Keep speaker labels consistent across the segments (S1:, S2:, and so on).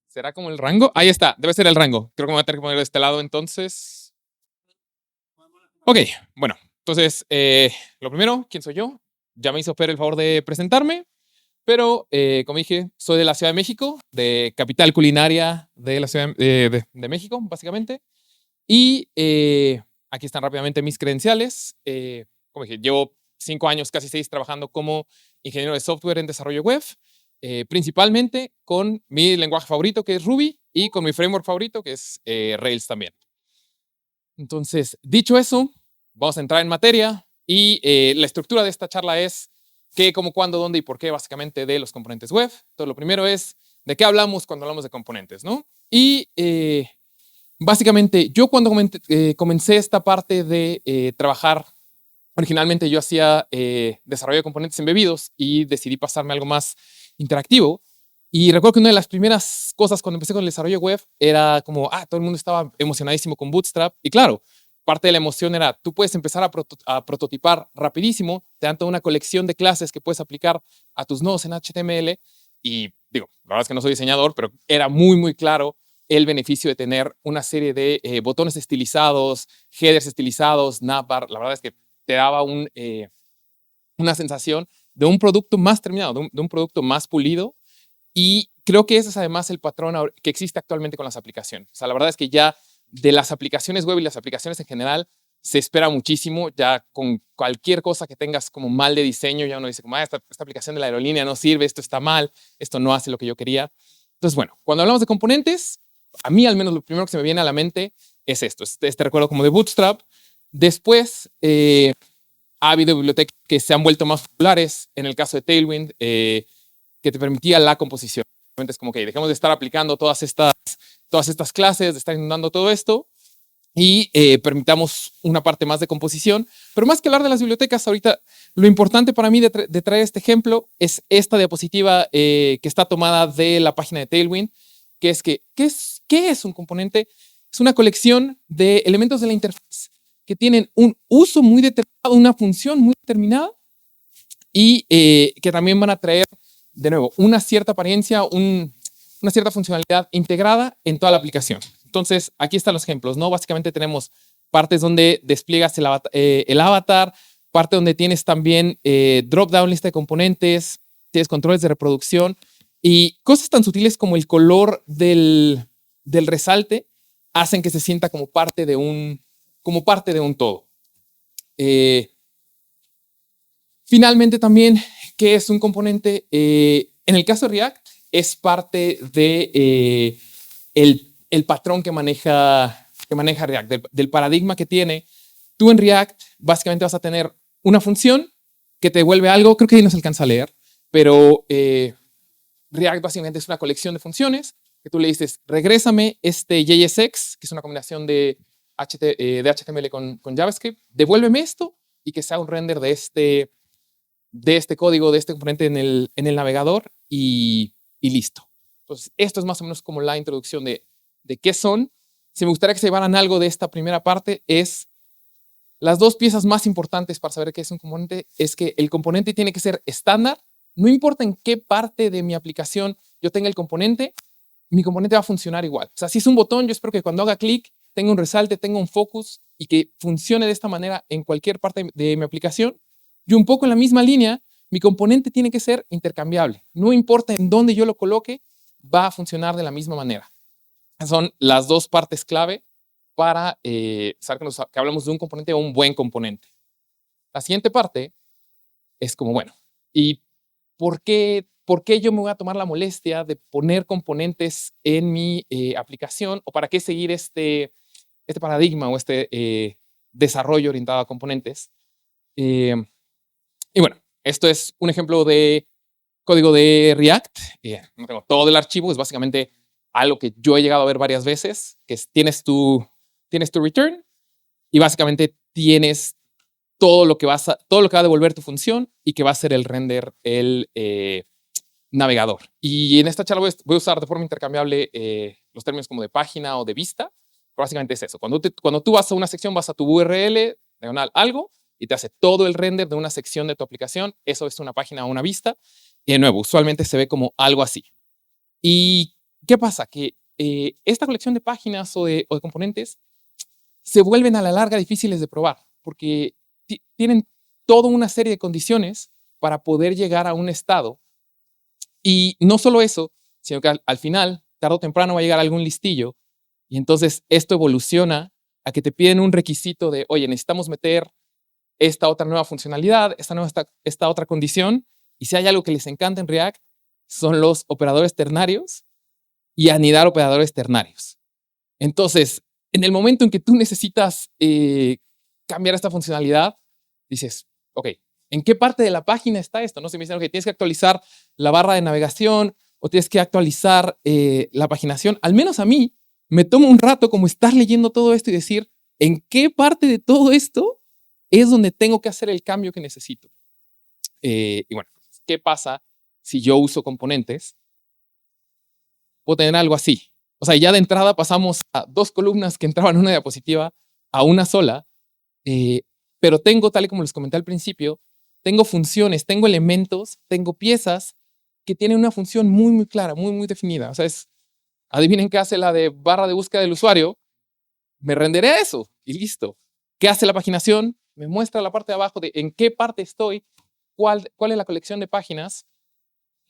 S1: ¿Será como el rango? Ahí está, debe ser el rango. Creo que me voy a tener que poner de este lado entonces. Ok, bueno, entonces, lo primero, ¿quién soy yo? Ya me hizo Fer el favor de presentarme, pero como dije, soy de la Ciudad de México, de capital culinaria de la Ciudad de México, básicamente. Y aquí están rápidamente mis credenciales. Como dije, llevo 5 años, casi 6, trabajando como ingeniero de software en desarrollo web, principalmente con mi lenguaje favorito, que es Ruby, y con mi framework favorito, que es Rails también. Entonces, dicho eso, vamos a entrar en materia y la estructura de esta charla es qué, cómo, cuándo, dónde y por qué, básicamente, de los componentes web. Entonces, lo primero es de qué hablamos cuando hablamos de componentes, ¿no? Y básicamente, yo cuando comencé esta parte de trabajar, originalmente yo hacía desarrollo de componentes embebidos y decidí pasarme a algo más interactivo. Y recuerdo que una de las primeras cosas cuando empecé con el desarrollo web era como, todo el mundo estaba emocionadísimo con Bootstrap. Y claro, parte de la emoción era, tú puedes empezar a prototipar rapidísimo, te dan toda una colección de clases que puedes aplicar a tus nodos en HTML. Y digo, la verdad es que no soy diseñador, pero era muy, muy claro el beneficio de tener una serie de botones estilizados, headers estilizados, navbar. La verdad es que te daba una sensación de un producto más terminado, de un producto más pulido. Y creo que ese es además el patrón que existe actualmente con las aplicaciones. O sea, la verdad es que ya de las aplicaciones web y las aplicaciones en general se espera muchísimo. Ya con cualquier cosa que tengas como mal de diseño, ya uno dice como, esta aplicación de la aerolínea no sirve, esto está mal, esto no hace lo que yo quería. Entonces, bueno, cuando hablamos de componentes, a mí al menos lo primero que se me viene a la mente es esto, este recuerdo como de Bootstrap. Después, ha habido bibliotecas que se han vuelto más populares. En el caso de Tailwind, que te permitía la composición. Es como que dejemos de estar aplicando todas estas clases, de estar inundando todo esto y permitamos una parte más de composición. Pero más que hablar de las bibliotecas, ahorita lo importante para mí de traer este ejemplo es esta diapositiva que está tomada de la página de Tailwind, que es ¿qué es un componente? Es una colección de elementos de la interfaz que tienen un uso muy determinado, una función muy determinada y que también van a traer, de nuevo, una cierta apariencia, una cierta funcionalidad integrada en toda la aplicación. Entonces, aquí están los ejemplos, ¿no? Básicamente tenemos partes donde despliegas el avatar, parte donde tienes también drop-down, lista de componentes, tienes controles de reproducción y cosas tan sutiles como el color del resalte hacen que se sienta como parte de un todo. Finalmente también, ¿qué es un componente? En el caso de React, es parte de el patrón que maneja React, del paradigma que tiene. Tú en React básicamente vas a tener una función que te devuelve algo, creo que ahí no se alcanza a leer, pero React básicamente es una colección de funciones que tú le dices, regrésame este JSX, que es una combinación de HTML con JavaScript, devuélveme esto y que sea un render de este código, de este componente en el navegador y listo. Entonces, esto es más o menos como la introducción de qué son. Si me gustaría que se llevaran algo de esta primera parte, es las dos piezas más importantes para saber qué es un componente, es que el componente tiene que ser estándar. No importa en qué parte de mi aplicación yo tenga el componente, mi componente va a funcionar igual. O sea, si es un botón, yo espero que cuando haga clic tenga un resalte, tenga un focus y que funcione de esta manera en cualquier parte de mi aplicación. Y un poco en la misma línea, mi componente tiene que ser intercambiable. No importa en dónde yo lo coloque, va a funcionar de la misma manera. Son las dos partes clave para saber que hablamos de un componente o un buen componente. La siguiente parte es como, bueno, ¿y por qué yo me voy a tomar la molestia de poner componentes en mi aplicación? ¿O para qué seguir este paradigma o este desarrollo orientado a componentes? Y bueno, esto es un ejemplo de código de React. No tengo todo el archivo, es básicamente algo que yo he llegado a ver varias veces, que es, tienes tu return y básicamente tienes todo lo que va a devolver tu función y que va a ser el render, el navegador. Y en esta charla voy a usar de forma intercambiable los términos como de página o de vista. Pero básicamente es eso. Cuando tú vas a una sección, vas a tu URL, diagonal algo, y te hace todo el render de una sección de tu aplicación. Eso es una página o una vista. Y de nuevo, usualmente se ve como algo así. ¿Y ¿Qué pasa? Que esta colección de páginas o de componentes se vuelven a la larga difíciles de probar porque tienen toda una serie de condiciones para poder llegar a un estado. Y no solo eso, sino que al final, tarde o temprano, va a llegar algún listillo y entonces esto evoluciona a que te piden un requisito de, oye, necesitamos meter esta otra nueva funcionalidad, esta otra condición. Y si hay algo que les encanta en React, son los operadores ternarios y anidar operadores ternarios. Entonces, en el momento en que tú necesitas cambiar esta funcionalidad, dices, ok, ¿en qué parte de la página está esto? No se me dicen, ok, tienes que actualizar la barra de navegación o tienes que actualizar la paginación. Al menos a mí me toma un rato como estar leyendo todo esto y decir, ¿en qué parte de todo esto es donde tengo que hacer el cambio que necesito? Y bueno, ¿qué pasa si yo uso componentes? Puedo tener algo así. O sea, ya de entrada pasamos a 2 columnas que entraban en una diapositiva a una sola, pero tengo, tal y como les comenté al principio, tengo funciones, tengo elementos, tengo piezas que tienen una función muy, muy clara, muy, muy definida. O sea, adivinen qué hace la de barra de búsqueda del usuario, me rendería eso y listo. ¿Qué hace la paginación? Me muestra la parte de abajo de en qué parte estoy, cuál es la colección de páginas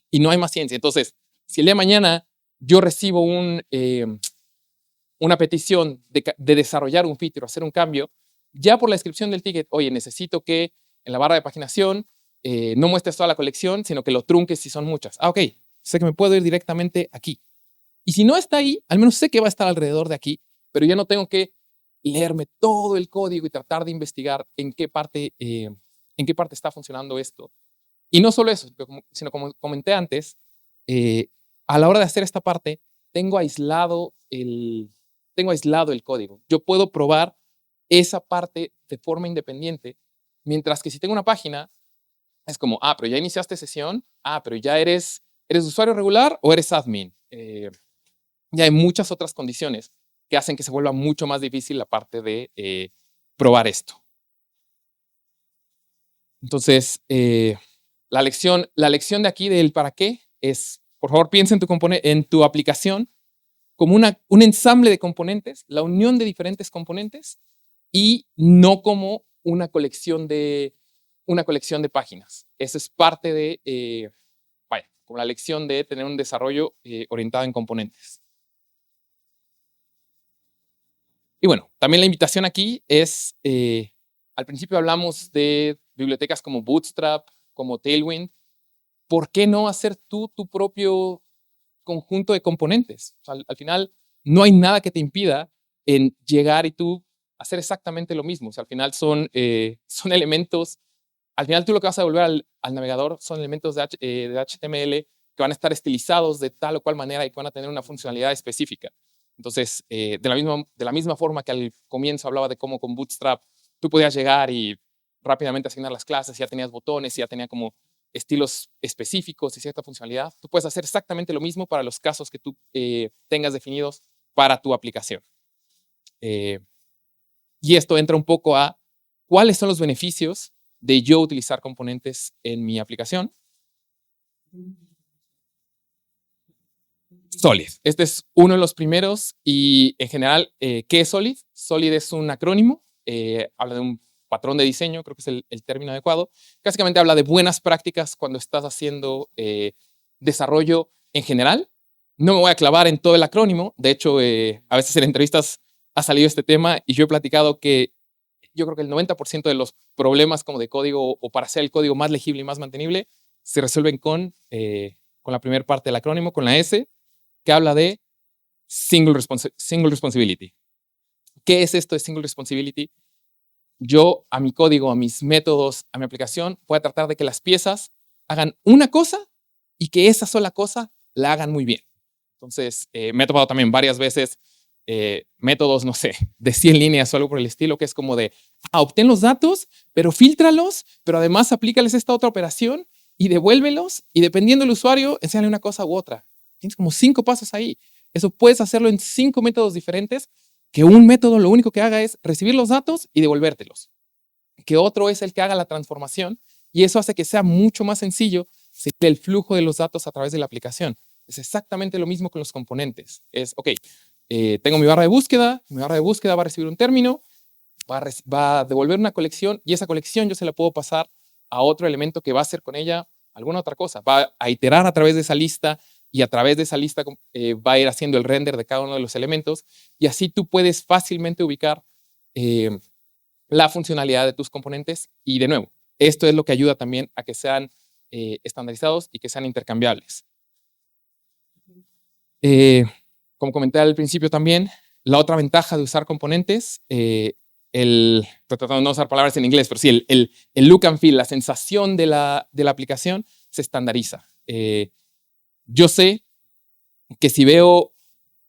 S1: y no hay más ciencia. Entonces, si el día de mañana yo recibo una petición de desarrollar un feature o hacer un cambio, ya por la descripción del ticket, oye, necesito que en la barra de paginación no muestres toda la colección, sino que lo trunques si son muchas. Ah, ok, sé que me puedo ir directamente aquí. Y si no está ahí, al menos sé que va a estar alrededor de aquí, pero ya no tengo que leerme todo el código y tratar de investigar en qué parte está funcionando esto. Y no solo eso, sino como comenté antes, a la hora de hacer esta parte, tengo aislado el código. Yo puedo probar esa parte de forma independiente, mientras que si tengo una página, es como, pero ya iniciaste sesión, pero ya eres usuario regular o eres admin. Ya hay muchas otras condiciones que hacen que se vuelva mucho más difícil la parte de probar esto. Entonces, la lección de aquí del para qué es, por favor, piensa en tu aplicación como un ensamble de componentes, la unión de diferentes componentes y no como una colección de páginas. Eso es parte de, como la lección de tener un desarrollo orientado en componentes. Y bueno, también la invitación aquí es, al principio hablamos de bibliotecas como Bootstrap, como Tailwind. ¿Por qué no hacer tú tu propio conjunto de componentes? O sea, al final, no hay nada que te impida en llegar y tú hacer exactamente lo mismo. O sea, al final son elementos. Al final, tú lo que vas a devolver al navegador son elementos de HTML que van a estar estilizados de tal o cual manera y que van a tener una funcionalidad específica. Entonces, de la misma forma que al comienzo hablaba de cómo con Bootstrap tú podías llegar y rápidamente asignar las clases, ya tenías botones, ya tenía como estilos específicos y cierta funcionalidad, tú puedes hacer exactamente lo mismo para los casos que tú tengas definidos para tu aplicación. Y esto entra un poco a cuáles son los beneficios de yo utilizar componentes en mi aplicación. Solid. Este es uno de los primeros y en general, ¿qué es Solid? Solid es un acrónimo, habla de un patrón de diseño, creo que es el término adecuado. Básicamente habla de buenas prácticas cuando estás haciendo desarrollo en general. No me voy a clavar en todo el acrónimo. De hecho, a veces en entrevistas ha salido este tema y yo he platicado que yo creo que el 90% de los problemas como de código o para hacer el código más legible y más mantenible se resuelven con la primera parte del acrónimo, con la S, que habla de single responsibility. ¿Qué es esto de single responsibility? Yo a mi código, a mis métodos, a mi aplicación, voy a tratar de que las piezas hagan una cosa y que esa sola cosa la hagan muy bien. Entonces, me he topado también varias veces métodos, no sé, de 100 líneas o algo por el estilo, que es como de, obtén los datos, pero fíltralos, pero además aplícales esta otra operación y devuélvelos y dependiendo del usuario, enséñale una cosa u otra. Tienes como 5 pasos ahí. Eso puedes hacerlo en 5 métodos diferentes, que un método lo único que haga es recibir los datos y devolvértelos. Que otro es el que haga la transformación y eso hace que sea mucho más sencillo seguir el flujo de los datos a través de la aplicación. Es exactamente lo mismo con los componentes. Es, ok, tengo mi barra de búsqueda va a recibir un término, va a devolver una colección y esa colección yo se la puedo pasar a otro elemento que va a hacer con ella alguna otra cosa. Va a iterar a través de esa lista y a través de esa lista va a ir haciendo el render de cada uno de los elementos y así tú puedes fácilmente ubicar la funcionalidad de tus componentes y de nuevo, esto es lo que ayuda también a que sean estandarizados y que sean intercambiables. Como comenté al principio también, la otra ventaja de usar componentes, estoy tratando de no usar palabras en inglés, pero sí, el look and feel, la sensación de la aplicación se estandariza. Yo sé que si veo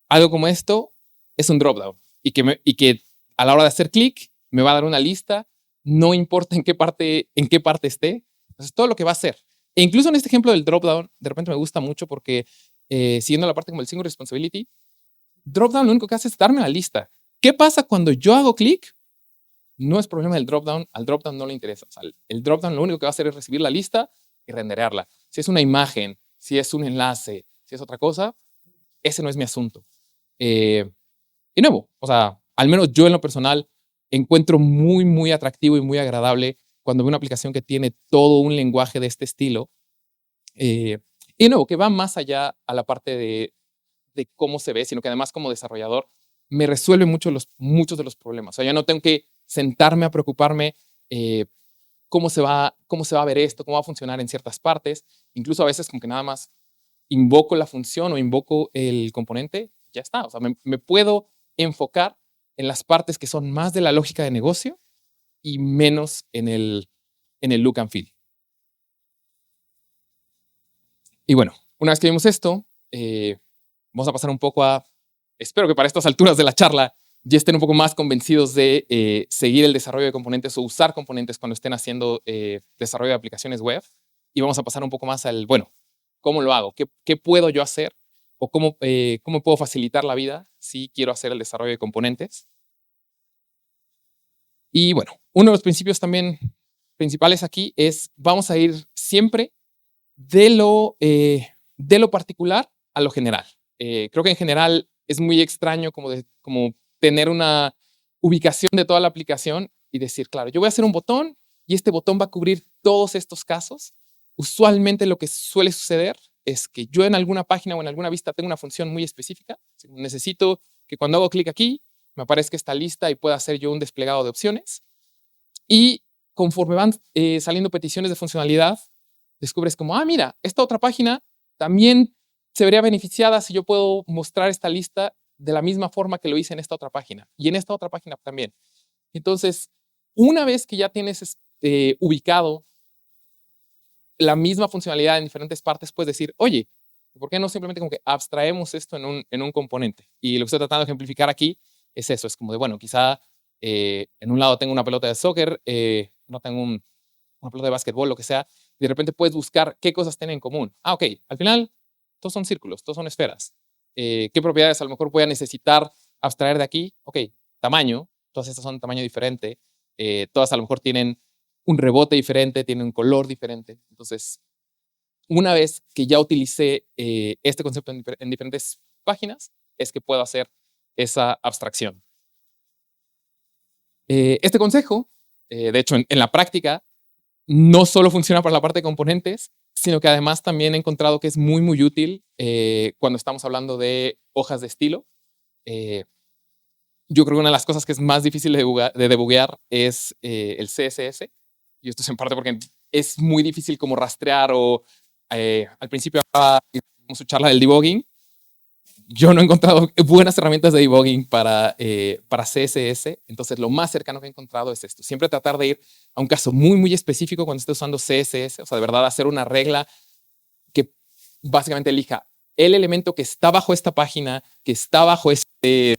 S1: algo como esto, es un dropdown y que a la hora de hacer clic me va a dar una lista, no importa en qué parte esté. Entonces, todo lo que va a hacer. E incluso en este ejemplo del dropdown, de repente me gusta mucho porque siguiendo la parte como el single responsibility, dropdown lo único que hace es darme la lista. ¿Qué pasa cuando yo hago clic? No es problema del dropdown, al dropdown no le interesa. O sea, el dropdown lo único que va a hacer es recibir la lista y renderearla. Si es una imagen, si es un enlace, si es otra cosa, ese no es mi asunto. Y nuevo, o sea, al menos yo en lo personal encuentro muy, muy atractivo y muy agradable cuando veo una aplicación que tiene todo un lenguaje de este estilo. Y nuevo, que va más allá a la parte de cómo se ve, sino que además como desarrollador me resuelve muchos de los problemas. O sea, ya no tengo que sentarme a preocuparme cómo se va a ver esto, cómo va a funcionar en ciertas partes. Incluso a veces como que nada más invoco la función o invoco el componente, ya está. O sea, me puedo enfocar en las partes que son más de la lógica de negocio y menos en el look and feel. Y bueno, una vez que vimos esto, vamos a pasar un poco espero que para estas alturas de la charla ya estén un poco más convencidos de seguir el desarrollo de componentes o usar componentes cuando estén haciendo desarrollo de aplicaciones web. Y vamos a pasar un poco más al, bueno, ¿cómo lo hago? ¿Qué puedo yo hacer? ¿O cómo puedo facilitar la vida si quiero hacer el desarrollo de componentes? Y bueno, uno de los principios también principales aquí es, vamos a ir siempre de lo particular a lo general. Creo que en general es muy extraño como tener una ubicación de toda la aplicación y decir, claro, yo voy a hacer un botón y este botón va a cubrir todos estos casos. Usualmente lo que suele suceder es que yo en alguna página o en alguna vista tengo una función muy específica. Necesito que cuando hago clic aquí me aparezca esta lista y pueda hacer yo un desplegado de opciones. Y conforme van saliendo peticiones de funcionalidad, descubres como, mira, esta otra página también se vería beneficiada si yo puedo mostrar esta lista de la misma forma que lo hice en esta otra página. Y en esta otra página también. Entonces, una vez que ya tienes ubicado la misma funcionalidad en diferentes partes, puedes decir, oye, ¿por qué no simplemente como que abstraemos esto en un componente? Y lo que estoy tratando de ejemplificar aquí es eso. Es como de, bueno, quizá en un lado tengo una pelota de soccer, no tengo una pelota de básquetbol, lo que sea, y de repente puedes buscar qué cosas tienen en común. Ok, al final todos son círculos, todos son esferas. ¿Qué propiedades a lo mejor voy a necesitar abstraer de aquí? Ok, tamaño, todas estas son de tamaño diferente, todas a lo mejor tienen un rebote diferente, tienen un color diferente. Entonces, una vez que ya utilicé este concepto en diferentes páginas, es que puedo hacer esa abstracción. Este consejo, de hecho, en la práctica, no solo funciona para la parte de componentes, sino que además también he encontrado que es muy, muy útil cuando estamos hablando de hojas de estilo. Yo creo que una de las cosas que es más difícil de debuguear es el CSS. Y esto es en parte porque es muy difícil como rastrear o al principio como su charla del debugging. Yo no he encontrado buenas herramientas de debugging para CSS. Entonces, lo más cercano que he encontrado es esto. Siempre tratar de ir a un caso muy, muy específico cuando esté usando CSS. O sea, de verdad hacer una regla que básicamente elija el elemento que está bajo esta página, que está bajo que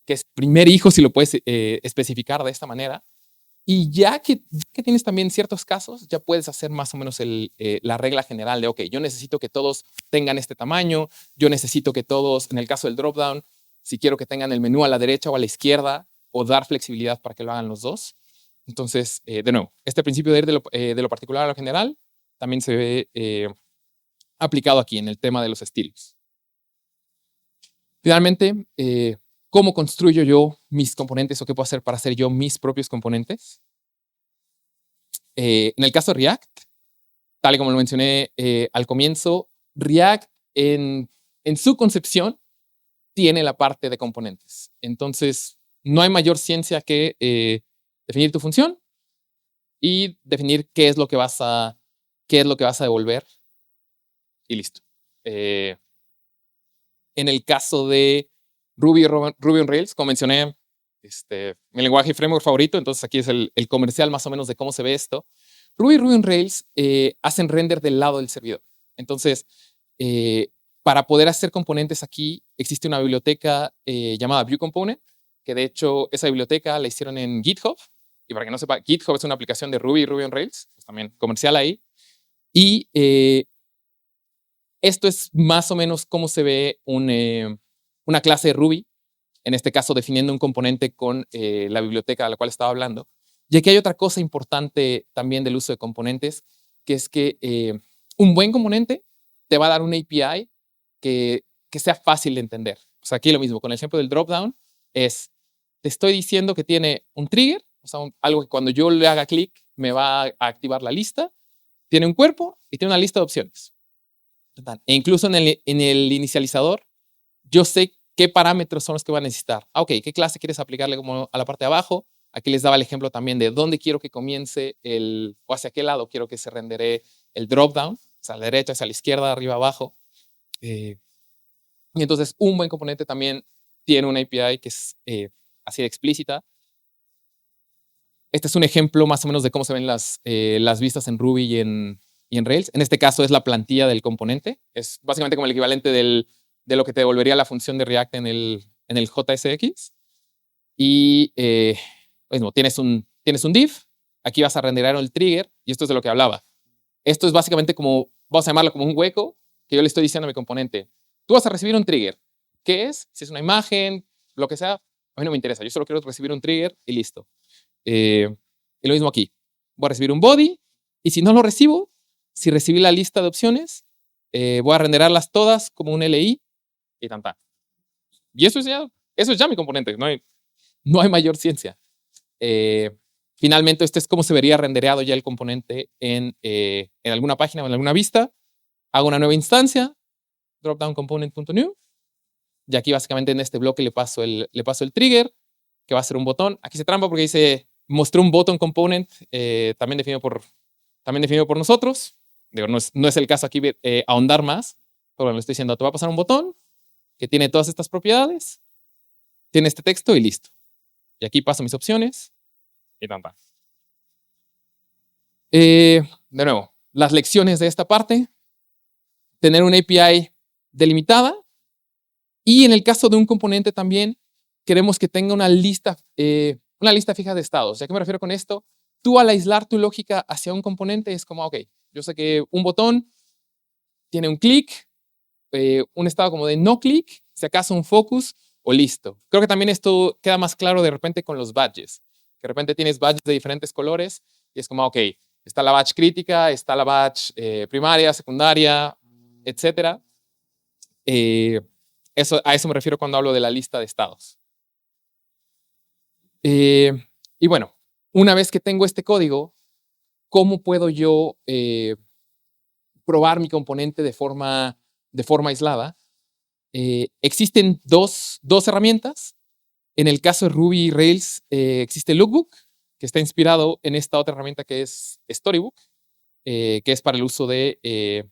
S1: es primer hijo, si lo puedes especificar de esta manera. Y ya que tienes también ciertos casos, ya puedes hacer más o menos la regla general de, ok, yo necesito que todos tengan este tamaño, yo necesito que todos, en el caso del dropdown, si quiero que tengan el menú a la derecha o a la izquierda, o dar flexibilidad para que lo hagan los dos. Entonces, de nuevo, este principio de ir de lo particular a lo general también se ve aplicado aquí en el tema de los estilos. Finalmente, ¿cómo construyo yo mis componentes o qué puedo hacer para hacer yo mis propios componentes? En el caso de React, tal y como lo mencioné al comienzo, React en su concepción tiene la parte de componentes. Entonces, no hay mayor ciencia que definir tu función y definir qué es lo que vas a devolver y listo. En el caso de Ruby on Rails, como mencioné, mi lenguaje y framework favorito, entonces aquí es el comercial más o menos de cómo se ve esto. Ruby on Rails hacen render del lado del servidor. Entonces, para poder hacer componentes aquí, existe una biblioteca llamada Vue Component, que de hecho esa biblioteca la hicieron en GitHub. Y para que no sepa, GitHub es una aplicación de Ruby on Rails, pues también comercial ahí. Y esto es más o menos cómo se ve una clase de Ruby, en este caso definiendo un componente con la biblioteca de la cual estaba hablando. Y aquí hay otra cosa importante también del uso de componentes, que es que un buen componente te va a dar una API que sea fácil de entender. O sea, aquí lo mismo, con el ejemplo del dropdown, te estoy diciendo que tiene un trigger, o sea, algo que cuando yo le haga clic me va a activar la lista, tiene un cuerpo y tiene una lista de opciones. E incluso en el inicializador, yo sé qué parámetros son los que va a necesitar. Ok, ¿qué clase quieres aplicarle como a la parte de abajo? Aquí les daba el ejemplo también de dónde quiero que comience o hacia qué lado quiero que se rendere el dropdown, hacia la derecha, hacia la izquierda, arriba, abajo. Y entonces un buen componente también tiene una API que es así de explícita. Este es un ejemplo más o menos de cómo se ven las vistas en Ruby y en Rails. En este caso es la plantilla del componente. Es básicamente como el equivalente de lo que te devolvería la función de React en el JSX. Y mismo, tienes un div. Aquí vas a renderar el trigger. Y esto es de lo que hablaba. Esto es básicamente como, vamos a llamarlo como un hueco que yo le estoy diciendo a mi componente. Tú vas a recibir un trigger. ¿Qué es? Si es una imagen, lo que sea, a mí no me interesa. Yo solo quiero recibir un trigger y listo. Y lo mismo aquí. Voy a recibir un body y si no lo recibo, si recibí la lista de opciones, voy a renderarlas todas como un LI y tan. Y eso es ya mi componente. No hay mayor ciencia. Finalmente, este es cómo se vería rendereado ya el componente en alguna página o en alguna vista. Hago una nueva instancia, dropdownComponent.new. Y aquí básicamente en este bloque le paso el trigger, que va a ser un botón. Aquí se trampa porque dice, mostré un button component también definido por nosotros. Digo, no es el caso aquí ahondar más, pero bueno, le estoy diciendo, te va a pasar un botón que tiene todas estas propiedades, tiene este texto y listo. Y aquí paso mis opciones y tan. De nuevo, las lecciones de esta parte, tener una API delimitada y en el caso de un componente también queremos que tenga una lista fija de estados. ¿A qué me refiero con esto? Tú al aislar tu lógica hacia un componente es como, ok, yo sé que un botón tiene un clic, un estado como de no clic, si acaso un focus o listo. Creo que también esto queda más claro de repente con los badges. Que de repente tienes badges de diferentes colores y es como, ok, está la badge crítica, está la badge primaria, secundaria, etc. A eso me refiero cuando hablo de la lista de estados. Y bueno, una vez que tengo este código, ¿cómo puedo yo probar mi componente de forma aislada? Existen dos herramientas. En el caso de Ruby y Rails, existe Lookbook, que está inspirado en esta otra herramienta que es Storybook, que es para el uso de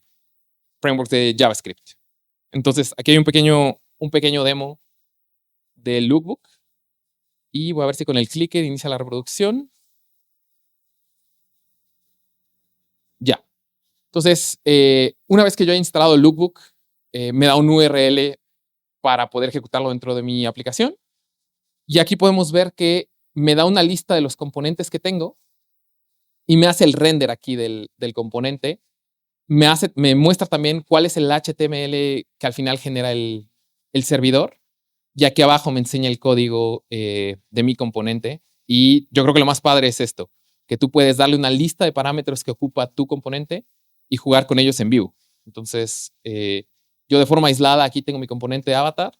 S1: frameworks de JavaScript. Entonces, aquí hay un pequeño demo del Lookbook. Y voy a ver si con el clicker inicia la reproducción. Ya. Entonces, una vez que yo he instalado el Lookbook, me da un URL para poder ejecutarlo dentro de mi aplicación. Y aquí podemos ver que me da una lista de los componentes que tengo y me hace el render aquí del componente. Me muestra también cuál es el HTML que al final genera el servidor. Y aquí abajo me enseña el código de mi componente. Y yo creo que lo más padre es esto, que tú puedes darle una lista de parámetros que ocupa tu componente y jugar con ellos en vivo. Entonces, yo de forma aislada aquí tengo mi componente de avatar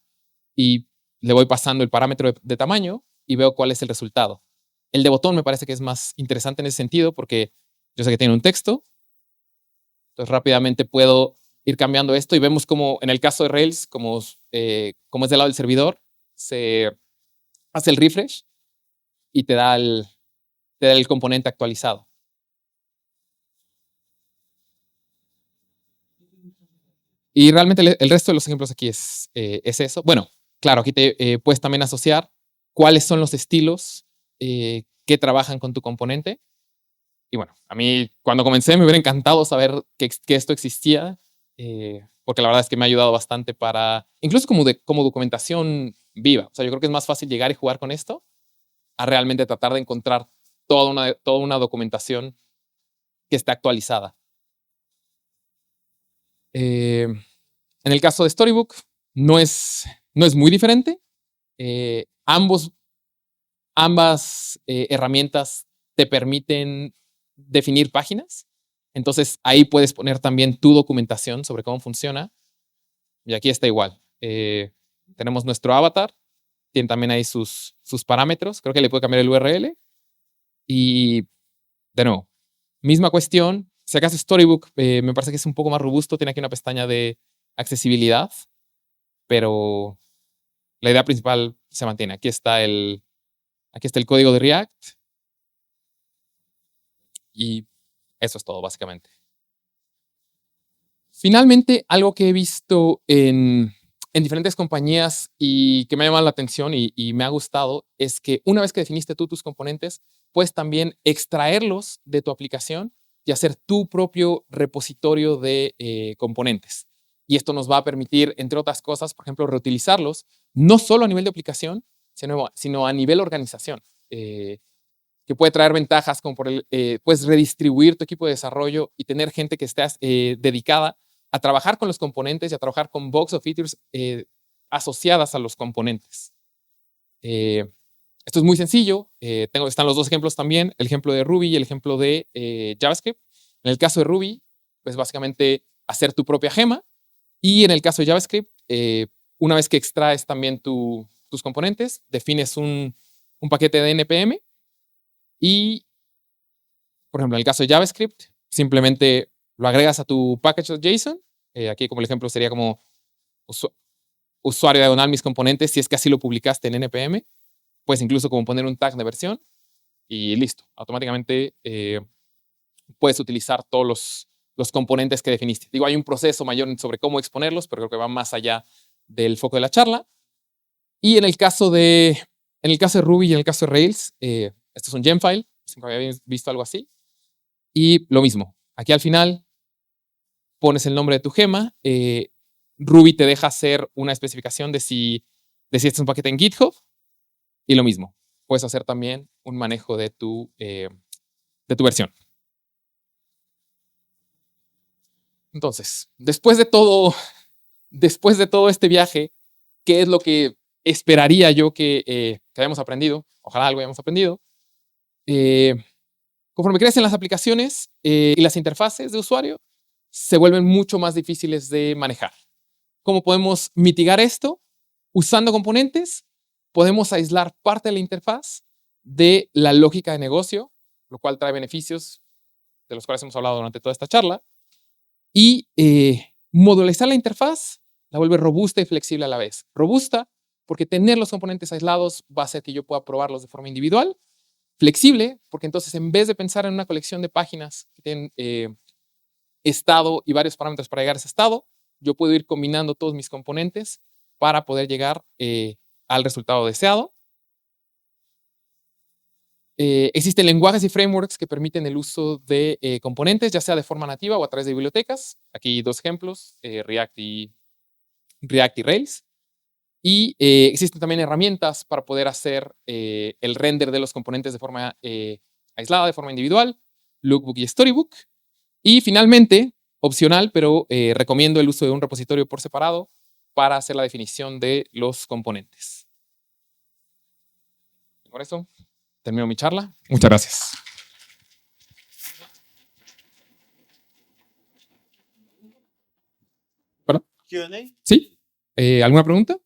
S1: y le voy pasando el parámetro de tamaño y veo cuál es el resultado. El de botón me parece que es más interesante en ese sentido porque yo sé que tiene un texto. Entonces rápidamente puedo ir cambiando esto y vemos como en el caso de Rails, como es del lado del servidor, se hace el refresh y te da el componente actualizado. Y realmente el resto de los ejemplos aquí es eso. Bueno, claro, aquí te puedes también asociar cuáles son los estilos que trabajan con tu componente. Y bueno, a mí cuando comencé me hubiera encantado saber que esto existía, porque la verdad es que me ha ayudado bastante para, incluso como documentación viva. O sea, yo creo que es más fácil llegar y jugar con esto a realmente tratar de encontrar toda una documentación que esté actualizada. En el caso de Storybook, no es muy diferente. Ambas herramientas te permiten definir páginas. Entonces ahí puedes poner también tu documentación sobre cómo funciona. Y aquí está igual. Tenemos nuestro avatar. Tiene también ahí sus parámetros. Creo que le puedo cambiar el URL. Y de nuevo, misma cuestión. Si acaso Storybook me parece que es un poco más robusto. Tiene aquí una pestaña de accesibilidad. Pero la idea principal se mantiene. Aquí está el código de React. Y eso es todo, básicamente. Finalmente, algo que he visto en diferentes compañías y que me ha llamado la atención y me ha gustado es que una vez que definiste tú tus componentes, puedes también extraerlos de tu aplicación y hacer tu propio repositorio de componentes. Y esto nos va a permitir, entre otras cosas, por ejemplo, reutilizarlos, no solo a nivel de aplicación, sino a nivel organización. Que puede traer ventajas como puedes redistribuir tu equipo de desarrollo y tener gente que esté dedicada a trabajar con los componentes y a trabajar con bugs o features asociadas a los componentes. Esto es muy sencillo. Están los dos ejemplos también, el ejemplo de Ruby y el ejemplo de JavaScript. En el caso de Ruby, pues básicamente hacer tu propia gema. Y en el caso de JavaScript, una vez que extraes también tus componentes, defines un paquete de NPM. Y, por ejemplo, en el caso de JavaScript, simplemente lo agregas a tu package.json. Aquí como el ejemplo sería como usuario diagonal mis componentes, si es que así lo publicaste en NPM. Puedes incluso como poner un tag de versión y listo. Automáticamente puedes utilizar todos los componentes que definiste. Digo, hay un proceso mayor sobre cómo exponerlos, pero creo que va más allá del foco de la charla. Y en el caso de Ruby y en el caso de Rails, esto es un Gemfile. Siempre había visto algo así. Y lo mismo, aquí al final pones el nombre de tu gema. Ruby te deja hacer una especificación de si este es un paquete en GitHub. Y lo mismo, puedes hacer también un manejo de tu versión. Entonces, después de todo este viaje, ¿qué es lo que esperaría yo que hayamos aprendido? Ojalá algo hayamos aprendido. Conforme crecen las aplicaciones y las interfaces de usuario, se vuelven mucho más difíciles de manejar. ¿Cómo podemos mitigar esto? Usando componentes, podemos aislar parte de la interfaz de la lógica de negocio, lo cual trae beneficios de los cuales hemos hablado durante toda esta charla. Y modularizar la interfaz la vuelve robusta y flexible a la vez. Robusta porque tener los componentes aislados va a hacer que yo pueda probarlos de forma individual. Flexible porque entonces en vez de pensar en una colección de páginas que tienen estado y varios parámetros para llegar a ese estado, yo puedo ir combinando todos mis componentes para poder llegar al resultado deseado. Existen lenguajes y frameworks que permiten el uso de componentes, ya sea de forma nativa o a través de bibliotecas. Aquí dos ejemplos, React y Rails. Y existen también herramientas para poder hacer el render de los componentes de forma aislada, de forma individual, Lookbook y Storybook. Y finalmente, opcional, pero recomiendo el uso de un repositorio por separado para hacer la definición de los componentes. Con eso termino mi charla. Muchas gracias.
S2: Q&A.
S1: ¿Sí? ¿Alguna pregunta?